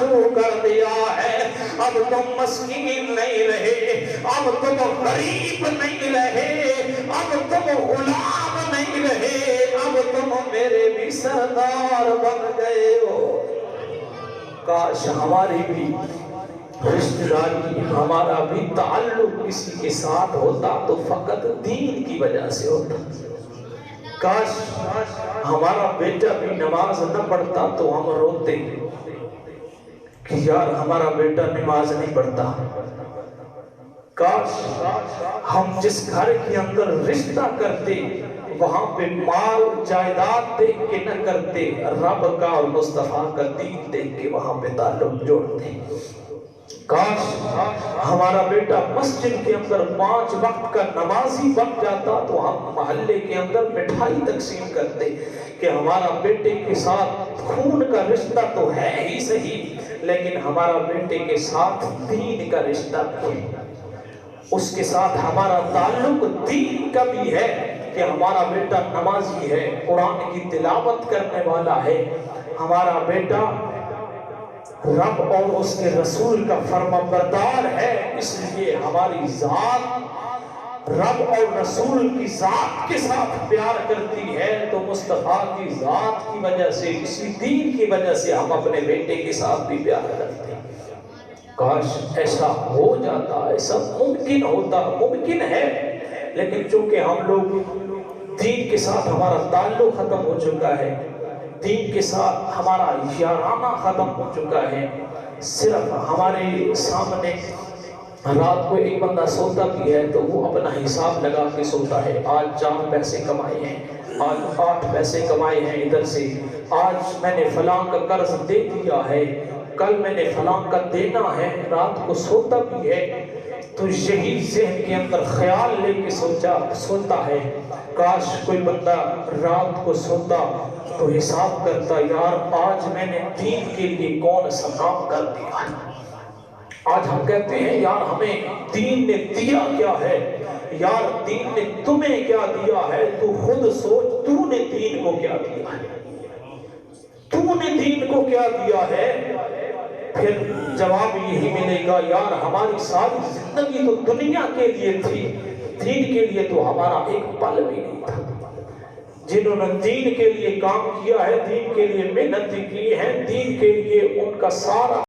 شروع کر دیا ہے. اب تم مسکین نہیں رہے, اب تم غریب نہیں رہے, اب تم غلام نہیں رہے, اب تم میرے بھی سردار بن گئے ہو. کاش ہماری بھی رشتہ داری, ہمارا بھی تعلق کسی کے ساتھ ہوتا تو فقط دین کی وجہ سے ہوتا. کاش ہمارا بیٹا بھی نماز نہ پڑھتا تو ہم روتے کہ یار ہمارا بیٹا نماز نہیں پڑھتا. کاش ہم جس گھر کے اندر رشتہ کرتے وہاں پہ مال جائیداد دیکھ کے نہ کرتے, رب کا اور مصطفیٰ کا دین دیکھ کے وہاں پہ تعلق جوڑتے. کاش ہمارا بیٹا مسجد کے اندر 5 وقت کا نمازی بن جاتا تو ہم محلے کے اندر مٹھائی تقسیم کرتے کہ ہمارا بیٹے کے ساتھ خون کا رشتہ تو ہے ہی صحیح, لیکن ہمارا بیٹے کے ساتھ دین کا رشتہ بھی ہے. اس کے ساتھ ہمارا تعلق دین کا بھی ہے کہ ہمارا بیٹا نمازی ہے, قرآن کی تلاوت کرنے والا ہے, ہمارا بیٹا رب اور اس کے رسول کا فرما بردار ہے. اس لیے ہماری ذات رب اور رسول کی ذات کے ساتھ پیار کرتی ہے, تو مصطفیٰ کی ذات کی وجہ سے, اسی دین کی وجہ سے ہم اپنے بیٹے کے ساتھ بھی پیار کرتے ہیں. کاش ایسا ہو جاتا, ایسا ممکن ہوتا, ممکن ہے, لیکن چونکہ ہم لوگ دین کے ساتھ ہمارا تعلق ختم ہو چکا ہے, دین کے ساتھ ہمارا یارانہ ختم ہو چکا ہے. صرف ہمارے سامنے رات کو ایک بندہ سوتا بھی ہے تو وہ اپنا حساب لگا کے سوتا ہے. آج 4 پیسے کمائے ہیں, آج 8 پیسے کمائے ہیں ادھر سے, آج میں نے فلاں کا قرض دے دیا ہے, کل میں نے فلاں کا دینا ہے. رات کو سوتا بھی ہے تو یہی ذہن کے اندر خیال لے کے سوتا ہے. کاش کوئی بندہ رات کو سوتا تو حساب کرتا, یار آج میں نے دین کے لیے کون سا کام کر دیا. آج ہم کہتے ہیں یار ہمیں دین نے دیا کیا ہے, یار دین نے تمہیں کیا دیا ہے, تو خود سوچ تو نے دین کو کیا دیا ہے, تو نے دین کو کیا دیا ہے. پھر جواب یہی ملے گا, یار ہماری ساری زندگی تو دنیا کے لیے تھی, دین کے لیے تو ہمارا ایک پل بھی نہیں تھا. جنہوں نے دین کے لیے کام کیا ہے, دین کے لیے محنت کی ہے, دین کے لیے ان کا سارا